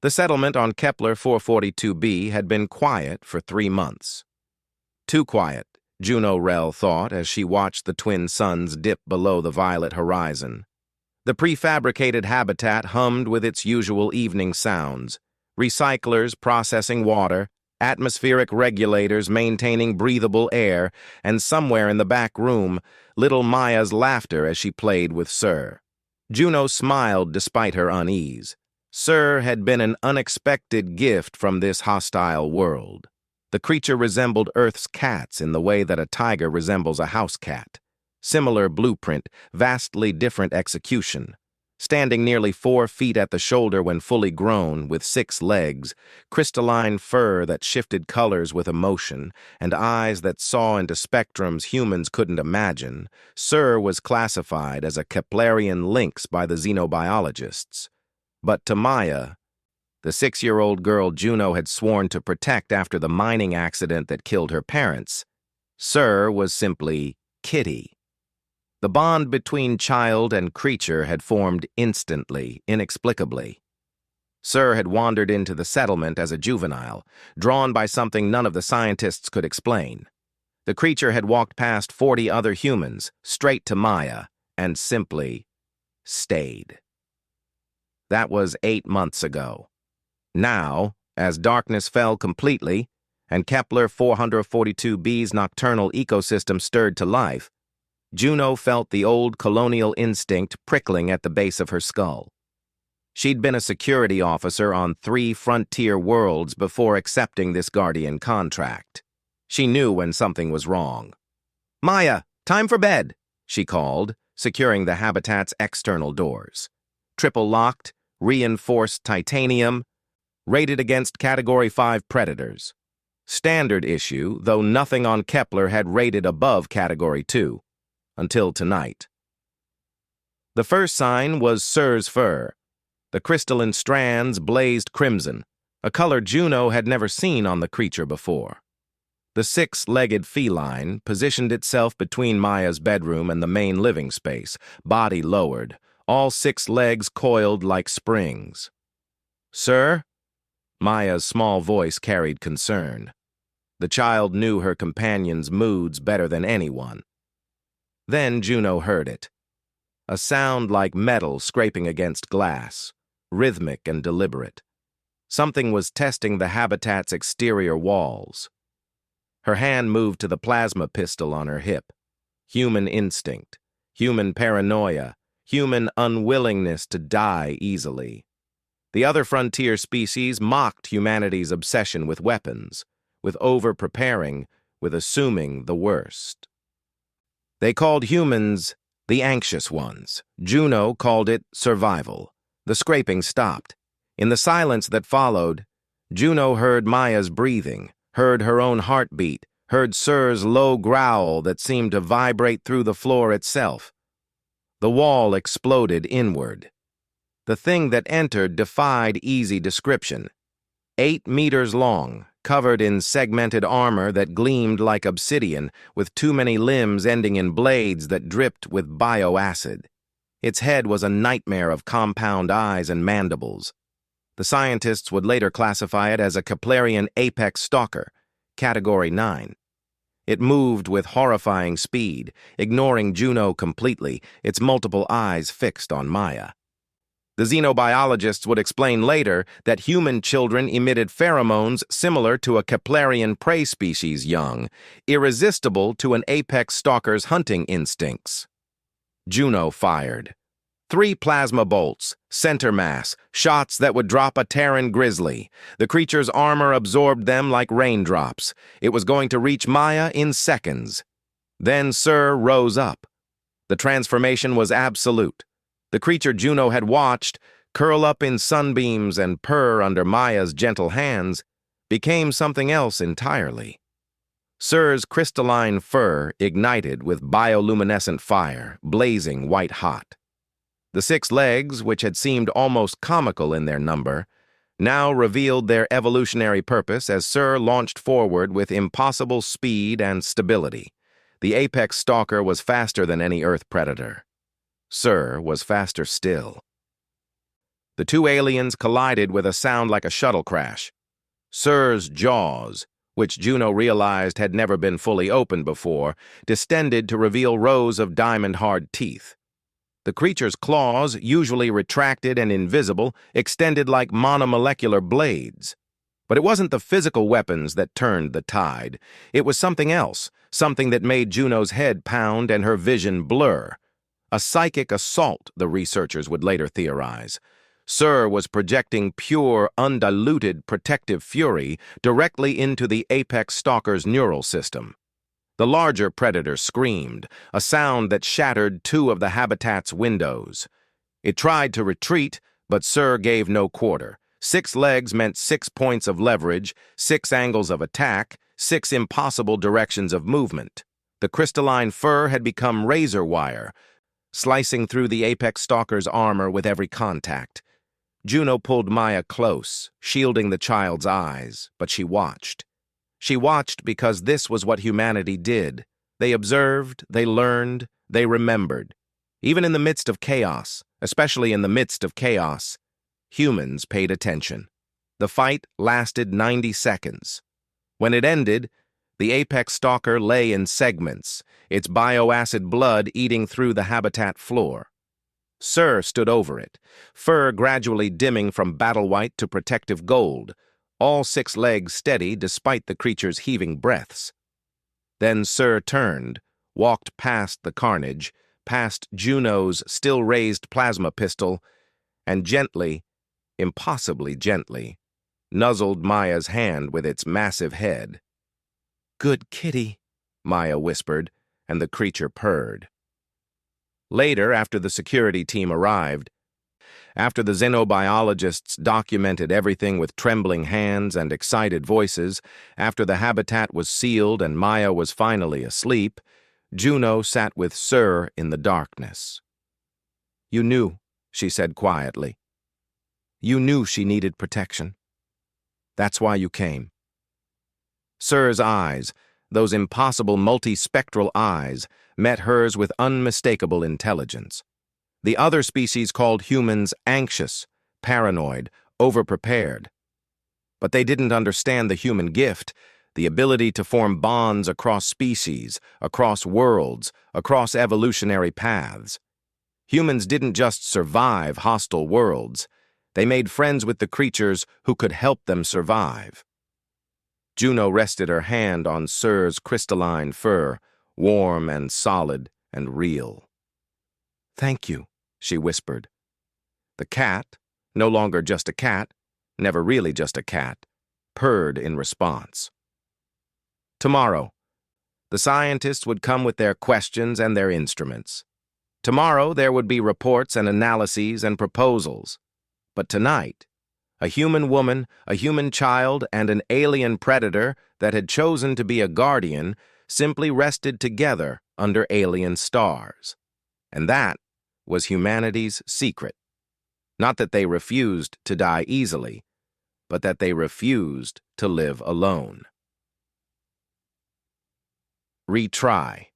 The settlement on Kepler 442b had been quiet for 3 months. Too quiet, Juno Rel thought as she watched the twin suns dip below the violet horizon. The prefabricated habitat hummed with its usual evening sounds: recyclers processing water, atmospheric regulators maintaining breathable air, and somewhere in the back room, little Maya's laughter as she played with Sir. Juno smiled despite her unease. Sir had been an unexpected gift from this hostile world. The creature resembled Earth's cats in the way that a tiger resembles a house cat. Similar blueprint, vastly different execution. Standing nearly 4 feet at the shoulder when fully grown, with 6 legs, crystalline fur that shifted colors with emotion, and eyes that saw into spectrums humans couldn't imagine, Sir was classified as a Keplerian lynx by the xenobiologists. But to Maya, the 6-year-old girl Juno had sworn to protect after the mining accident that killed her parents, Sir was simply Kitty. The bond between child and creature had formed instantly, inexplicably. Sir had wandered into the settlement as a juvenile, drawn by something none of the scientists could explain. The creature had walked past 40 other humans, straight to Maya, and simply stayed. That was 8 months ago. Now, as darkness fell completely, and Kepler 442b's nocturnal ecosystem stirred to life, Juno felt the old colonial instinct prickling at the base of her skull. She'd been a security officer on 3 frontier worlds before accepting this guardian contract. She knew when something was wrong. "Maya, time for bed," she called, securing the habitat's external doors. Triple locked, reinforced titanium, rated against Category 5 predators. Standard issue, though nothing on Kepler had rated above Category 2. Until tonight. The first sign was Sir's fur. The crystalline strands blazed crimson, a color Juno had never seen on the creature before. The 6-legged feline positioned itself between Maya's bedroom and the main living space, body lowered, all 6 legs coiled like springs. "Sir?" Maya's small voice carried concern. The child knew her companion's moods better than anyone. Then Juno heard it. A sound like metal scraping against glass, rhythmic and deliberate. Something was testing the habitat's exterior walls. Her hand moved to the plasma pistol on her hip. Human instinct, human paranoia, human unwillingness to die easily. The other frontier species mocked humanity's obsession with weapons, with over-preparing, with assuming the worst. They called humans the anxious ones. Juno called it survival. The scraping stopped. In the silence that followed, Juno heard Maya's breathing, heard her own heartbeat, heard Sir's low growl that seemed to vibrate through the floor itself. The wall exploded inward. The thing that entered defied easy description. 8 meters long, covered in segmented armor that gleamed like obsidian, with too many limbs ending in blades that dripped with bioacid. Its head was a nightmare of compound eyes and mandibles. The scientists would later classify it as a Keplerian apex stalker, Category 9. It moved with horrifying speed, ignoring Juno completely, its multiple eyes fixed on Maya. The xenobiologists would explain later that human children emitted pheromones similar to a Keplerian prey species young, irresistible to an apex stalker's hunting instincts. Juno fired. 3 plasma bolts, center mass, shots that would drop a Terran grizzly. The creature's armor absorbed them like raindrops. It was going to reach Maya in seconds. Then Sir rose up. The transformation was absolute. The creature Juno had watched, curl up in sunbeams and purr under Maya's gentle hands, became something else entirely. Sir's crystalline fur ignited with bioluminescent fire, blazing white-hot. The 6 legs, which had seemed almost comical in their number, now revealed their evolutionary purpose as Sir launched forward with impossible speed and stability. The apex stalker was faster than any Earth predator. Sir was faster still. The two aliens collided with a sound like a shuttle crash. Sir's jaws, which Juno realized had never been fully opened before, distended to reveal rows of diamond-hard teeth. The creature's claws, usually retracted and invisible, extended like monomolecular blades. But it wasn't the physical weapons that turned the tide. It was something else, something that made Juno's head pound and her vision blur. A psychic assault, the researchers would later theorize. Sir was projecting pure, undiluted protective fury directly into the apex stalker's neural system. The larger predator screamed, a sound that shattered two of the habitat's windows. It tried to retreat, but Sir gave no quarter. 6 legs meant 6 points of leverage, 6 angles of attack, 6 impossible directions of movement. The crystalline fur had become razor wire, slicing through the apex stalker's armor with every contact. Juno pulled Maya close, shielding the child's eyes, but she watched. She watched because this was what humanity did. They observed, they learned, they remembered. Even in the midst of chaos, especially in the midst of chaos, humans paid attention. The fight lasted 90 seconds. When it ended, the apex stalker lay in segments, its bioacid blood eating through the habitat floor. Sir stood over it, fur gradually dimming from battle white to protective gold, all 6 legs steady despite the creature's heaving breaths. Then Sir turned, walked past the carnage, past Juno's still-raised plasma pistol, and gently, impossibly gently, nuzzled Maya's hand with its massive head. "Good kitty," Maya whispered, and the creature purred. Later, after the security team arrived, after the xenobiologists documented everything with trembling hands and excited voices, after the habitat was sealed and Maya was finally asleep, Juno sat with Sir in the darkness. "You knew," she said quietly. "You knew she needed protection. That's why you came." Sir's eyes, those impossible multispectral eyes, met hers with unmistakable intelligence. The other species called humans anxious, paranoid, overprepared. But they didn't understand the human gift, the ability to form bonds across species, across worlds, across evolutionary paths. Humans didn't just survive hostile worlds. They made friends with the creatures who could help them survive. Juno rested her hand on Sir's crystalline fur, warm and solid and real. "Thank you," she whispered. The cat, no longer just a cat, never really just a cat, purred in response. Tomorrow, the scientists would come with their questions and their instruments. Tomorrow there would be reports and analyses and proposals. But tonight, a human woman, a human child, and an alien predator that had chosen to be a guardian simply rested together under alien stars. And that was humanity's secret. Not that they refused to die easily, but that they refused to live alone. Retry.